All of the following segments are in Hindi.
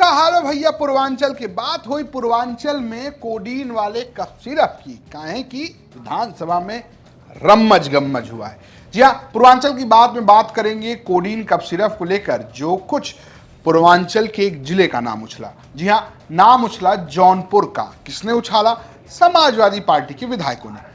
का हाल है भैया पूर्वांचल की। बात हुई पूर्वांचल में कोडीन वाले कफ सिरप की, काहे कि विधानसभा में रम्मज गम्मज हुआ है। जी हाँ, पूर्वांचल की बात करेंगे कोडीन कफ सिरप को लेकर, जो कुछ पूर्वांचल के एक जिले का नाम उछला। जी हाँ, नाम उछला जौनपुर का। किसने उछाला? समाजवादी पार्टी के विधायकों ने।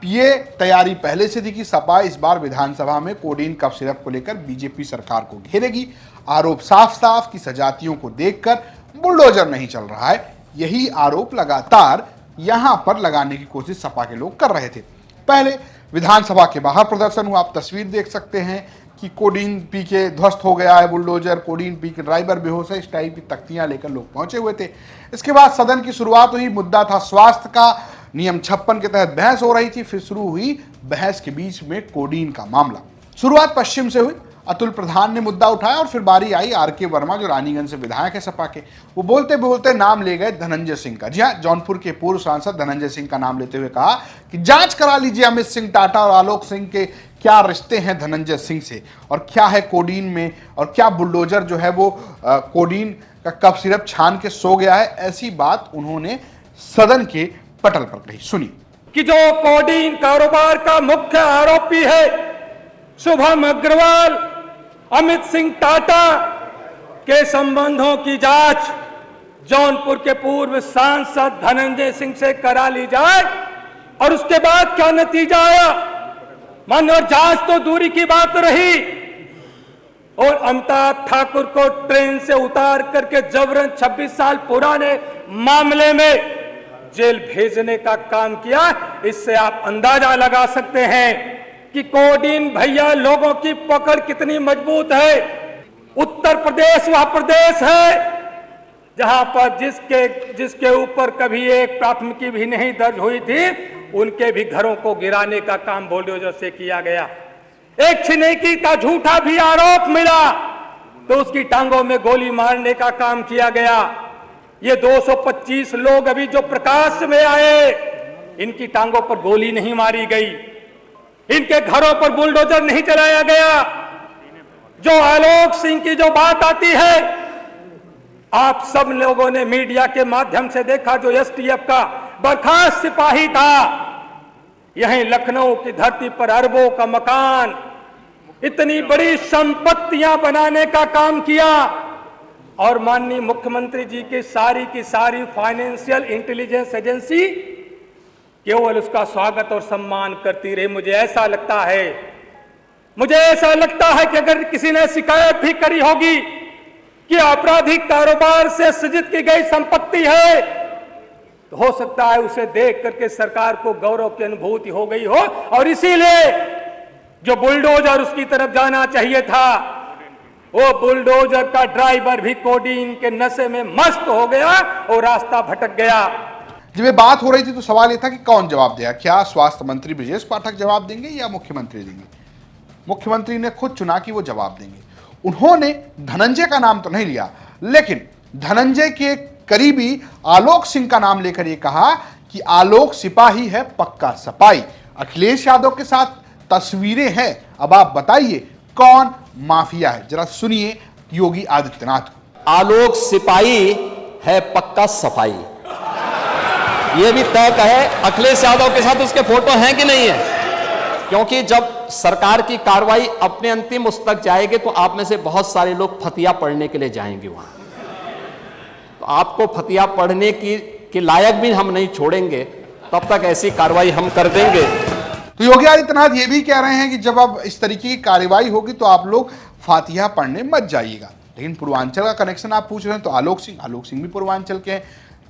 ये तैयारी पहले से थी कि सपा इस बार विधानसभा में कोडीन कफ सिरप को लेकर बीजेपी सरकार को घेरेगी। आरोप साफ साफ कि सजातियों को देखकर बुलडोजर नहीं चल रहा है। यही आरोप लगातार यहां पर लगाने की कोशिश सपा के लोग कर रहे थे। पहले विधानसभा के बाहर प्रदर्शन हुआ, आप तस्वीर देख सकते हैं कि कोडीन पी के ध्वस्त हो गया है बुलडोजर, कोडीन पी के ड्राइवर बेहोश है, इस टाइप की तख्तियां लेकर लोग पहुंचे हुए थे। इसके बाद सदन की शुरुआत हुई। मुद्दा था स्वास्थ्य का। नियम 56 के तहत बहस हो रही थी। फिर शुरू हुई बहस के बीच में कोडीन का मामला। शुरुआत पश्चिम से हुई। अतुल प्रधान ने मुद्दा उठाया और फिर बारी आई आर.के. वर्मा, जो रानीगंज से विधायक है सपा के। वो बोलते बोलते नाम ले गए धनंजय सिंह का। जी हाँ, जौनपुर के पूर्व सांसद धनंजय सिंह का नाम लेते हुए कहा कि जांच करा लीजिए अमित सिंह टाटा और आलोक सिंह के क्या रिश्ते हैं धनंजय सिंह से, और क्या है कोडीन में, और क्या बुलडोजर जो है वो कोडीन का कफ सिरप छान के सो गया है। ऐसी बात उन्होंने सदन के पटल पर कही। सुनिए कि जो कोडीन कारोबार का मुख्य आरोपी है शुभम अग्रवाल, अमित सिंह टाटा के संबंधों की जांच जौनपुर के पूर्व सांसद धनंजय सिंह से करा ली जाए। और उसके बाद क्या नतीजा आया? मानव जांच तो दूरी की बात रही, और अमिताभ ठाकुर को ट्रेन से उतार करके जबरन 26 साल पुराने मामले में जेल भेजने का काम किया। इससे आप अंदाजा लगा सकते हैं कि कोडीन भैया लोगों की पकड़ कितनी मजबूत है। उत्तर प्रदेश वह प्रदेश है जहां पर जिसके ऊपर कभी एक प्राथमिकी भी नहीं दर्ज हुई थी, उनके भी घरों को गिराने का काम बुलडोजर से किया गया। एक छिनेकी का झूठा भी आरोप मिला तो उसकी टांगों में गोली मारने का काम किया गया। ये 225 लोग अभी जो प्रकाश में आए, इनकी टांगों पर गोली नहीं मारी गई, इनके घरों पर बुलडोजर नहीं चलाया गया। जो आलोक सिंह की जो बात आती है, आप सब लोगों ने मीडिया के माध्यम से देखा, जो एसटीएफ का बर्खास्त सिपाही था, यहीं लखनऊ की धरती पर अरबों का मकान, इतनी बड़ी संपत्तियां बनाने का काम किया, और माननीय मुख्यमंत्री जी की सारी फाइनेंशियल इंटेलिजेंस एजेंसी केवल उसका स्वागत और सम्मान करती रही। मुझे ऐसा लगता है कि अगर किसी ने शिकायत भी करी होगी कि आपराधिक कारोबार से सृजित की गई संपत्ति है, तो हो सकता है उसे देख करके सरकार को गौरव की अनुभूति हो गई हो, और इसीलिए जो बुलडोजर उसकी तरफ जाना चाहिए था, वो बुलडोजर का ड्राइवर भी कोडीन के नशे में मस्त हो गया और रास्ता भटक गया। जब ये बात हो रही थी तो सवाल ये था कि कौन जवाब देगा। क्या स्वास्थ्य मंत्री ब्रजेश पाठक जवाब देंगे या मुख्यमंत्री देंगे? मुख्यमंत्री ने खुद चुना कि वो जवाब देंगे। उन्होंने धनंजय का नाम तो नहीं लिया, लेकिन धनंजय के करीबी आलोक सिंह का नाम लेकर ये कहा कि आलोक सिपाही है पक्का सपाई। अखिलेश यादव के साथ तस्वीरें हैं। अब आप बताइए कौन माफिया है, जरा सुनिए योगी आदित्यनाथ को। आलोक सिपाही है पक्का सफाई, यह भी तय है। अखिलेश यादव के साथ उसके फोटो हैं कि नहीं है? क्योंकि जब सरकार की कार्रवाई अपने अंतिम उस तक जाएगी तो आप में से बहुत सारे लोग फतिया पढ़ने के लिए जाएंगे वहां, तो आपको फतिया पढ़ने के लायक भी हम नहीं छोड़ेंगे, तब तक ऐसी कार्रवाई हम कर देंगे। तो योगी आदित्यनाथ ये भी कह रहे हैं कि जब अब इस तरीके की कार्रवाई होगी तो आप लोग फातिहा पढ़ने मत जाइएगा। लेकिन पूर्वांचल का कनेक्शन आप पूछ रहे हैं तो आलोक सिंह भी पूर्वांचल के हैं।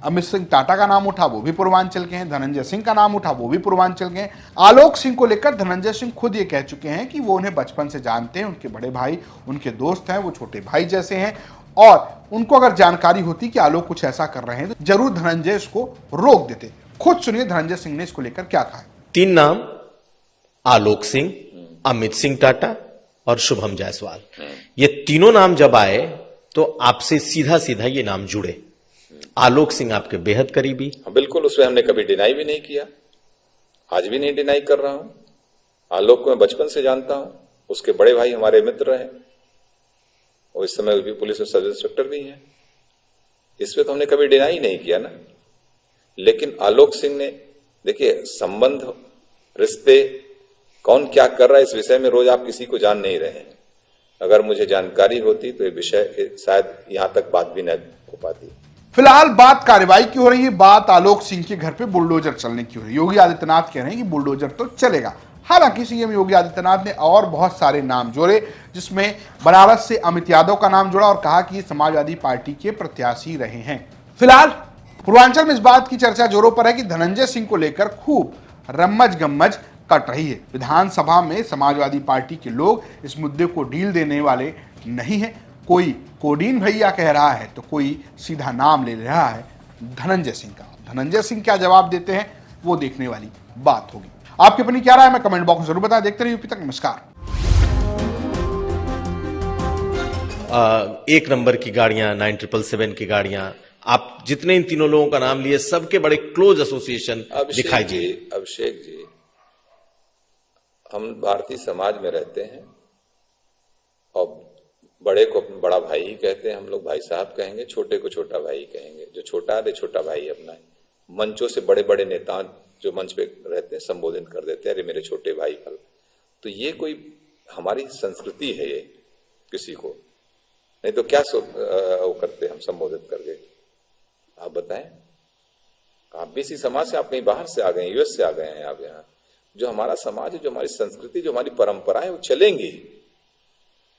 अमित सिंह टाटा का नाम उठा, वो भी पूर्वांचल के हैं। धनंजय सिंह का नाम उठा, वो भी पूर्वांचल के हैं। आलोक सिंह को लेकर धनंजय सिंह खुद ये कह चुके हैं कि वो उन्हें बचपन से जानते हैं, उनके बड़े भाई उनके दोस्त हैं, वो छोटे भाई जैसे हैं, और उनको अगर जानकारी होती कि आलोक कुछ ऐसा कर रहे हैं तो जरूर धनंजय इसको रोक देते। खुद सुनिए धनंजय सिंह ने इसको लेकर क्या कहा। 3 नाम, आलोक सिंह, अमित सिंह टाटा और शुभम जायसवाल, ये तीनों नाम जब आए तो आपसे सीधा सीधा ये नाम जुड़े। आलोक सिंह आपके बेहद करीबी। बिल्कुल, उसमें हमने कभी डिनाई भी नहीं किया, आज भी नहीं डिनाई कर रहा हूं। आलोक को मैं बचपन से जानता हूं, उसके बड़े भाई हमारे मित्र हैं, और इस समय भी पुलिस में सब इंस्पेक्टर भी हैं। इस पे तो हमने कभी डिनाई नहीं किया ना। लेकिन आलोक सिंह ने, देखिए, संबंध, रिश्ते, कौन क्या कर रहा है इस विषय में रोज आप किसी को जान नहीं रहे हैं। अगर मुझे जानकारी होती तो ये विषय शायद यहां तक बात भी न हो पाती। फिलहाल बात कार्रवाई की हो रही है, बात आलोक सिंह के घर पे बुलडोजर चलने की हो रही है। योगी आदित्यनाथ कह रहे हैं कि बुलडोजर तो चलेगा। हालांकि सीएम योगी आदित्यनाथ ने और बहुत सारे नाम जोड़े, जिसमें बनारस से अमित यादव का नाम जोड़ा और कहा कि ये समाजवादी पार्टी के प्रत्याशी रहे हैं। फिलहाल पूर्वांचल में इस बात की चर्चा जोरों पर है कि धनंजय सिंह को लेकर खूब रम्मज गम्मज कट रही है। विधानसभा में समाजवादी पार्टी के लोग इस मुद्दे को डील देने वाले नहीं है। कोई कोडीन भैया कह रहा है तो कोई सीधा नाम ले रहा है धनंजय सिंह का। धनंजय सिंह क्या जवाब देते हैं वो देखने वाली बात होगी। आपकी अपनी क्या राय है, मैं कमेंट बॉक्स में जरूर बताएं। देखते रहिए यूपी तक। नमस्कार। 1 नंबर की गाड़ियां, 9777 की गाड़ियां, आप जितने इन तीनों लोगों का नाम लिए, सबके बड़े क्लोज एसोसिएशन दिखाई दिए। अभिषेक जी, हम भारतीय समाज में रहते हैं और बड़े को अपना बड़ा भाई ही कहते हैं। हम लोग भाई साहब कहेंगे, छोटे को छोटा भाई कहेंगे। जो छोटा है छोटा भाई अपना है। मंचों से बड़े बड़े नेता जो मंच पे रहते हैं संबोधित कर देते हैं, अरे मेरे छोटे भाई फल। तो ये कोई हमारी संस्कृति है ये, किसी को नहीं तो क्या वो करते हम संबोधित करके। आप बताएं, आप भी इसी समाज से, आप कहीं बाहर से आ गए, यूएस से आ गए हैं आप यहाँ। जो हमारा समाज है, जो हमारी संस्कृति, जो हमारी परंपरा है, वो चलेंगी।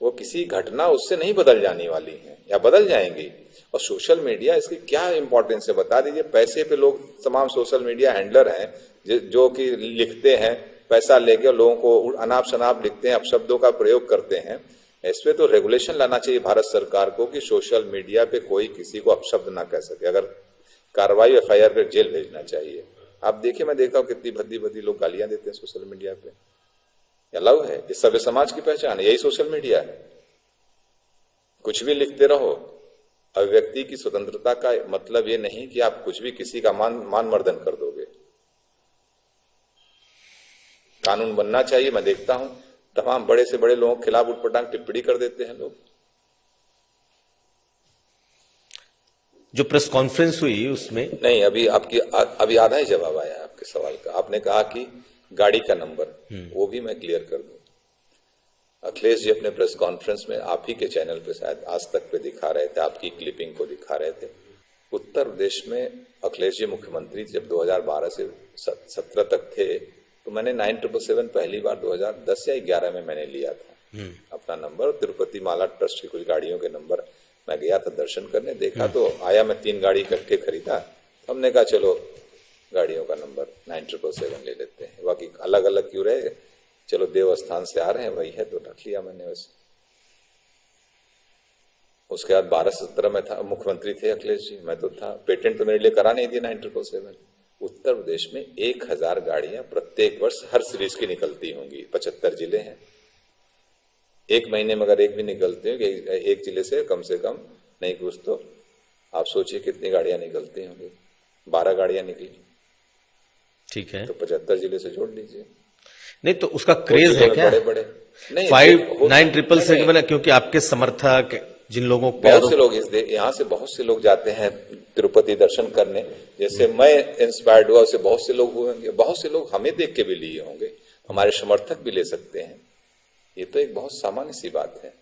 वो किसी घटना उससे नहीं बदल जाने वाली है, या बदल जाएंगी। और सोशल मीडिया, इसकी क्या इंपॉर्टेंस है बता दीजिए। पैसे पे लोग तमाम सोशल मीडिया हैंडलर हैं जो कि लिखते हैं, पैसा लेके लोगों को अनाप शनाप लिखते हैं, अपशब्दों का प्रयोग करते हैं। इस पे तो रेगुलेशन लाना चाहिए भारत सरकार को कि सोशल मीडिया पे कोई किसी को अपशब्द ना कह सके। अगर कार्रवाई एफआईआर पे जेल भेजना चाहिए। आप देखिए, मैं देखता हूँ कितनी भद्दी लोग गालियां देते हैं सोशल मीडिया पे। अलाउ है, इस सभ्य समाज की पहचान है, यही सोशल मीडिया है। कुछ भी लिखते रहो। अभिव्यक्ति की स्वतंत्रता का मतलब ये नहीं कि आप कुछ भी किसी का मान मर्दन कर दोगे। कानून बनना चाहिए। मैं देखता हूं तमाम बड़े से बड़े लोगों के खिलाफ उठपटांग टिप्पणी कर देते हैं लोग। जो प्रेस कॉन्फ्रेंस हुई उसमें नहीं, अभी आधा ही जवाब आया आपके सवाल का। आपने कहा कि गाड़ी का नंबर, वो भी मैं क्लियर कर दूं। अखिलेश जी अपने प्रेस कॉन्फ्रेंस में आप ही के चैनल पे, शायद आज तक पे दिखा रहे थे, आपकी क्लिपिंग को दिखा रहे थे। उत्तर प्रदेश में अखिलेश जी मुख्यमंत्री जब 2012 से 17 तक थे, तो मैंने 9777 पहली बार 2010 या 11 में मैंने लिया था अपना नंबर। तिरुपति माला ट्रस्ट की कुछ गाड़ियों के नंबर मैं गया था दर्शन करने, देखा तो आया। मैं 3 गाड़ी इकट्ठे खरीदा। हमने कहा चलो गाड़ियों का नंबर 9777 ले लेते हैं, बाकी अलग अलग क्यों रहे। चलो देवस्थान से आ रहे हैं, वही है तो रख लिया मैंने वैसे। उसके बाद 12-17 में था, मुख्यमंत्री थे अखिलेश जी, मैं तो था। पेटेंट तो मेरे लिए करा नहीं दिया 9777। उत्तर प्रदेश में 1000 गाड़ियां प्रत्येक वर्ष हर सीरीज की निकलती होंगी। 75 जिले हैं। एक महीने में अगर एक भी निकलते होंगे, एक जिले से कम नहीं कुछ तो आप सोचिए कितनी गाड़ियां निकलती होंगी। 12 गाड़ियां निकली, ठीक है, तो 75 जिले से जोड़ लीजिए। नहीं तो उसका क्रेज है क्या? बड़े 5977 क्योंकि आपके समर्थक जिन लोगों को बहुत से लोग यहाँ से बहुत से लोग जाते हैं तिरुपति दर्शन करने। जैसे मैं इंस्पायर्ड हुआ, उससे बहुत से लोग हुए होंगे। बहुत से लोग हमें देख के भी लिए होंगे, हमारे समर्थक भी ले सकते हैं। ये तो एक बहुत सामान्य सी बात है।